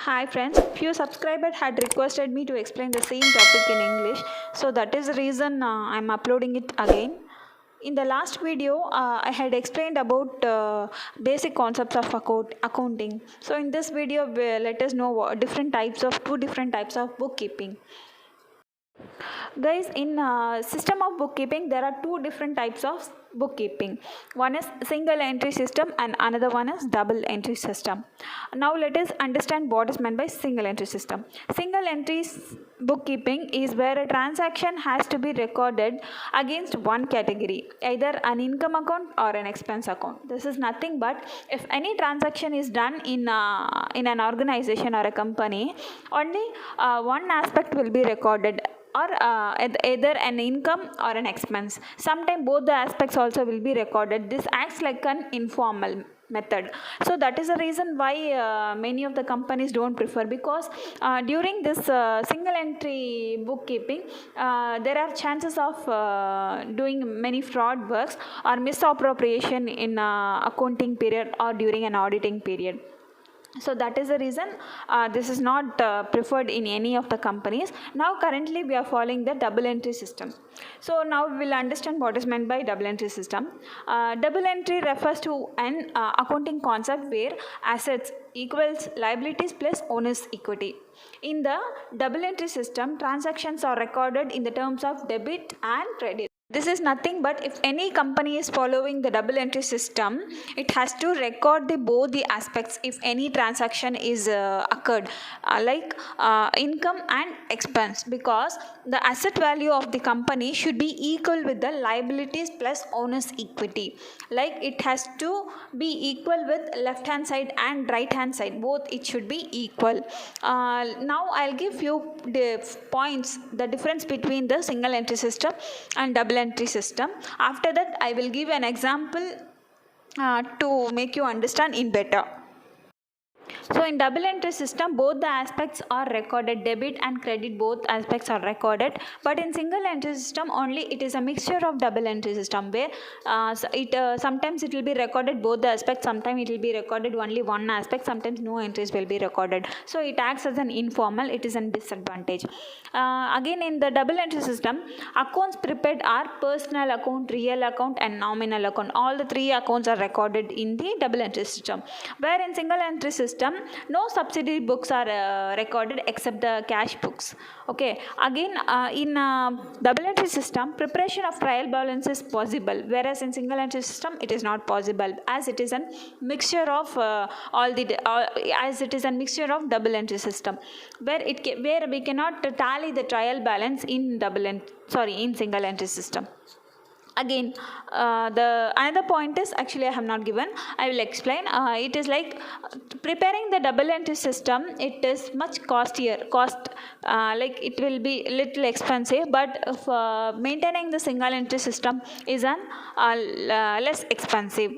Hi friends, few subscribers had requested me to explain the same topic in English, so that is the reason I'm uploading it again. In the last video, I had explained about basic concepts of accounting. So in this video, let us know two different types of bookkeeping. Guys, in system of bookkeeping there are two different types of bookkeeping. One is single entry system and another one is double entry system. Now let us understand what is meant by single entry system. Single entry bookkeeping is where a transaction has to be recorded against one category, either an income account or an expense account. This is nothing but if any transaction is done in an organization or a company, only one aspect will be recorded, or either an income or an expense. Sometimes both the aspects also will be recorded. This acts like an informal method. So that is the reason why many of the companies don't prefer, because during this single entry bookkeeping there are chances of doing many fraud works or misappropriation in accounting period or during an auditing period. So that is the reason this is not preferred in any of the companies. Now currently we are following the double entry system. So now we will understand what is meant by double entry system. Double entry refers to an accounting concept where assets equals liabilities plus owner's equity. In the double entry system, transactions are recorded in the terms of debit and credit. This is nothing but if any company is following the double entry system, it has to record both the aspects if any transaction is occurred, like income and expense, because the asset value of the company should be equal with the liabilities plus owner's equity. Like it has to be equal with left hand side and right hand side, both it should be equal. Now I'll give few points, the difference between the single entry system and double entry system. After that I will give an example to make you understand in better. So in double entry system, both the aspects are recorded, debit and credit, both aspects are recorded. But in single entry system only, it is a mixture of double entry system where sometimes it will be recorded both the aspects, sometimes it will be recorded only one aspect, sometimes no entries will be recorded. So it acts as an informal, it is a disadvantage. Again in the double entry system, accounts prepared are personal account, real account and nominal account. All the three accounts are recorded in the double entry system. Where in single entry system, no subsidiary books are recorded except the cash books. Okay, again in double entry system, preparation of trial balance is possible, whereas in single entry system it is not possible, as it is a mixture of as it is a mixture of double entry system, where we cannot tally the trial balance in in single entry system. Again the another point is, actually I have not given, I will explain. It is like preparing the double entry system, it is much costlier, like it will be little expensive, but maintaining the single entry system is less expensive.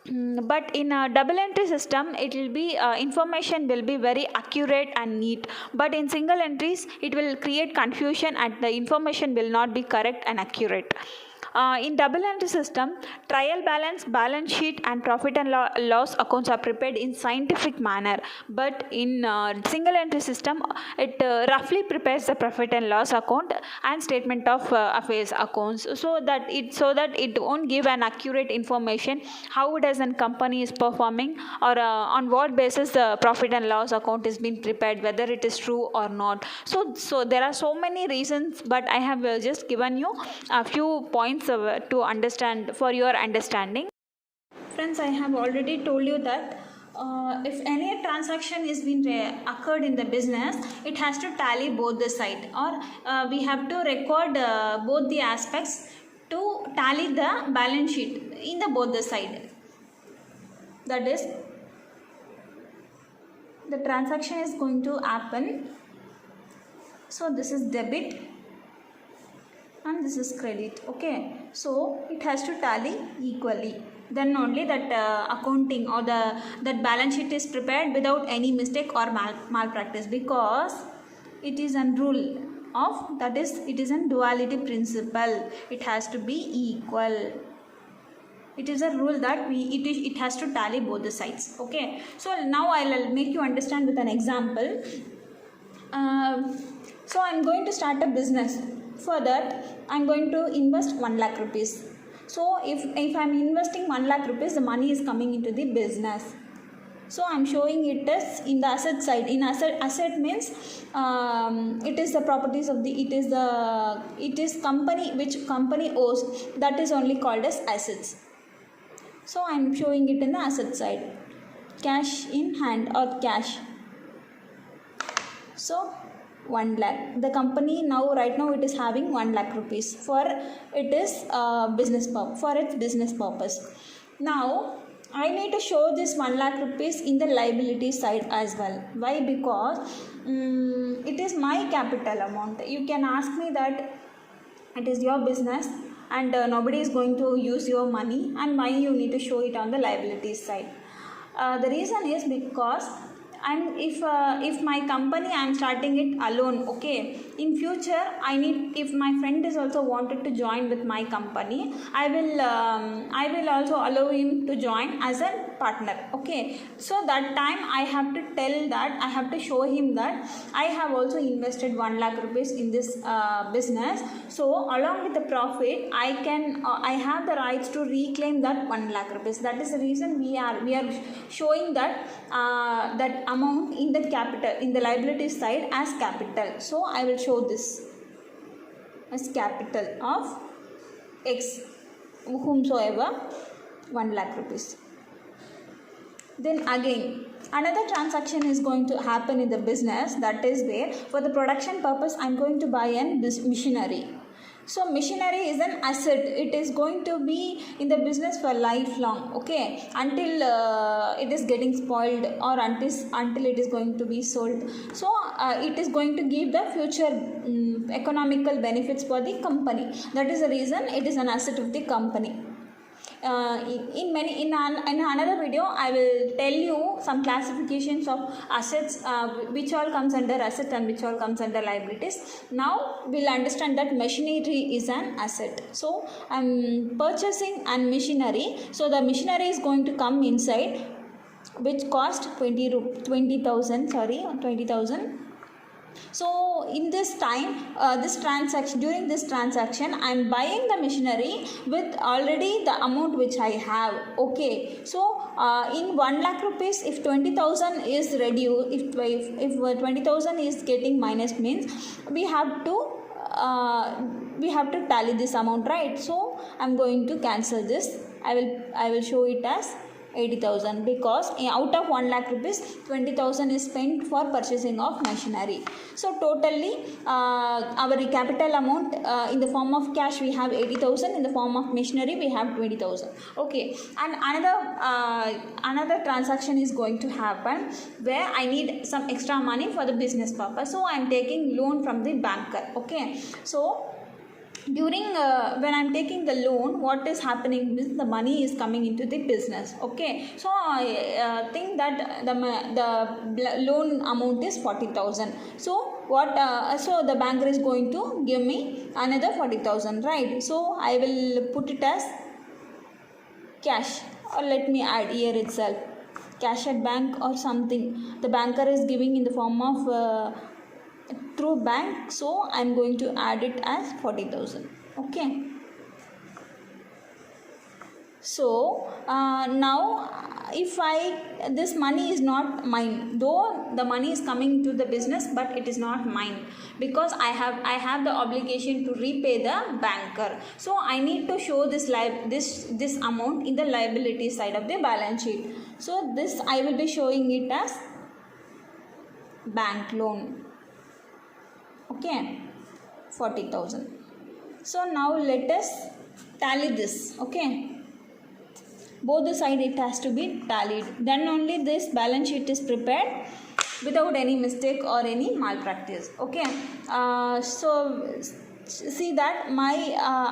But in a double entry system, it will be information will be very accurate and neat, but in single entries it will create confusion and the information will not be correct and accurate. In double entry system, trial balance, balance sheet and profit and loss accounts are prepared in scientific manner, but in single entry system it roughly prepares the profit and loss account and statement of affairs accounts, so that it won't give an accurate information how does a company is performing, or on what basis the profit and loss account is being prepared, whether it is true or not. So there are so many reasons, but I have just given you a few points to understand for your understanding. Friends, I have already told you that if any transaction is been occurred in the business, it has to tally both the side, or we have to record both the aspects to tally the balance sheet in the both the side. That is, the transaction is going to happen. So this is debit and this is credit. Okay, so it has to tally equally, then only that accounting or that balance sheet is prepared without any mistake or malpractice, because it is a rule of, that is, it is a duality principle, it has to be equal. It is a rule that it has to tally both the sides. Okay, so now I'll make you understand with an example. So I'm going to start a business. For that, I'm going to invest 1 lakh rupees. So if I'm investing 1 lakh rupees, the money is coming into the business. So I'm showing it as in the asset side. In asset means it is the properties of it is company, which company owes, that is only called as assets. So I'm showing it in the asset side. Cash in hand or cash. So 1 lakh. The company right now it is having 1 lakh rupees for its business purpose. Now I need to show this 1 lakh rupees in the liability side as well. Why? Because it is my capital amount. You can ask me that it is your business and nobody is going to use your money, and why you need to show it on the liability side. The reason is because if my company I am starting it alone, okay, in future if my friend is also wanted to join with my company, I will also allow him to join as a partner. Okay, so that time I have to show him that I have also invested 1 lakh rupees in this business. So along with the profit, I have the rights to reclaim that 1 lakh rupees. That is the reason we are showing that amount in the capital, in the liability side, as capital. So I will show this as capital of X, whomsoever, 1 lakh rupees. Then again another transaction is going to happen in the business, that is where for the production purpose I am going to buy this machinery. So machinery is an asset. It is going to be in the business for lifelong, okay, until it is getting spoiled or until it is going to be sold. So it is going to give the future economical benefits for the company. That is the reason it is an asset of the company. In another video I will tell you some classifications of assets, which all comes under asset and which all comes under liabilities. Now we'll understand that machinery is an asset. So I'm purchasing an machinery. So the machinery is going to come inside, which cost 20,000. So in this time, during this transaction, I am buying the machinery with already the amount which I have. Okay, so in 1 lakh rupees, if 20,000 is reduced, if 20,000 is getting minus, means we have to tally this amount, right? So I am going to cancel this. I will show it as 80,000, because out of 1 lakh rupees 20,000 is spent for purchasing of machinery. So totally our capital amount in the form of cash we have 80,000, in the form of machinery we have 20,000. Okay, and another transaction is going to happen where I need some extra money for the business purpose. So I am taking loan from the banker. Okay, so during when I'm taking the loan, what is happening is the money is coming into the business. Okay, so I think that the loan amount is 40,000. So so the banker is going to give me another 40,000, right? So I will put it as cash, or let me add here itself cash at bank or something. The banker is giving in the form of through bank, so I am going to add it as 40,000. Okay, so now if this money is not mine, though the money is coming to the business, but it is not mine, because I have the obligation to repay the banker. So I need to show this amount in the liability side of the balance sheet. So this I will be showing it as bank loan. Okay, 40,000. So now let us tally this. Okay, both the side it has to be tallied, then only this balance sheet is prepared without any mistake or any malpractice. Okay, so see that my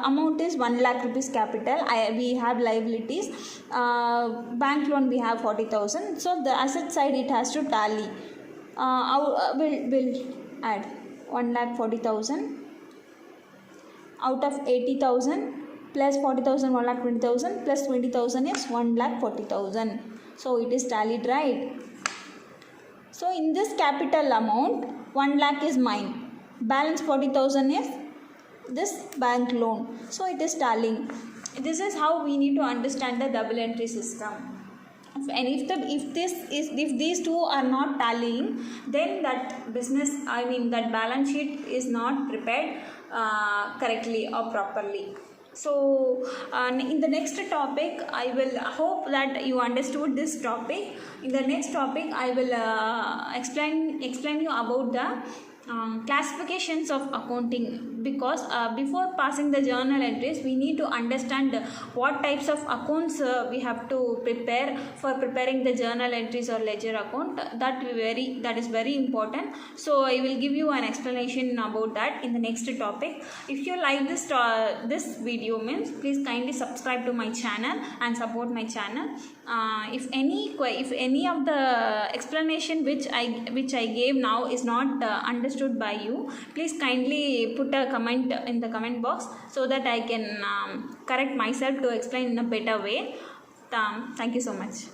amount is 1 lakh rupees capital. We have liabilities, bank loan we have 40,000. So the asset side it has to tally. We'll add 1,40,000 out of 80,000. plus 40,000 1,20,000 plus 20,000 is 1,40,000. So it is tallied, right? So in this capital amount 1 lakh is mine, balance 40,000 is this bank loan, so it is tallying. This is how we need to understand the double entry system. And if these two are not tallying, then that business, that balance sheet is not prepared correctly or properly. So in the next topic I will hope that you understood this topic. In the next topic I will explain you about the classifications of accounting, because before passing the journal entries we need to understand what types of accounts we have to prepare for preparing the journal entries or ledger account. That is very important. So I will give you an explanation about that in the next topic. If you like this video means, please kindly subscribe to my channel and support my channel. If any of the explanation which I gave now is not understood by you, please kindly put a comment in the comment box so that I can correct myself to explain in a better way. Thank you so much.